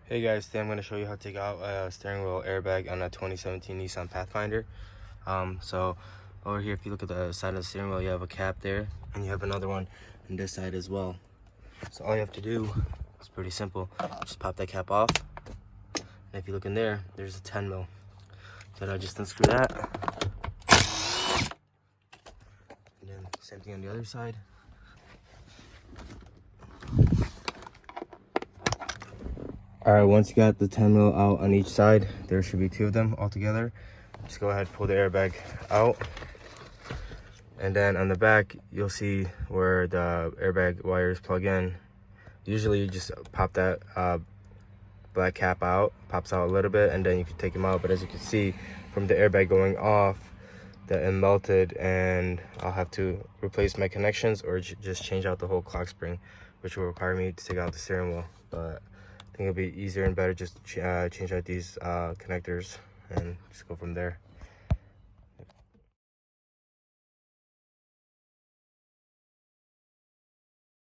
Hey guys, today I'm going to show you how to take out a steering wheel airbag on a 2017 Nissan Pathfinder. So over here, if you look at the side of the steering wheel, you have a cap there, and you have another one on this side as well. So all you have to do is pretty simple. Just pop that cap off, and if you look in there, there's a 10 mil. Then I just unscrew that, and then same thing on the other side. Alright, once you got the 10 mil out on each side, there should be 2 of them all together. Just go ahead and pull the airbag out. And then on the back, you'll see where the airbag wires plug in. Usually you just pop that black cap out, pops out a little bit, and then you can take them out. But as you can see from the airbag going off, that it melted, and I'll have to replace my connections or just change out the whole clock spring, which will require me to take out the steering wheel. But I think it'll be easier and better just change out these connectors and just go from there.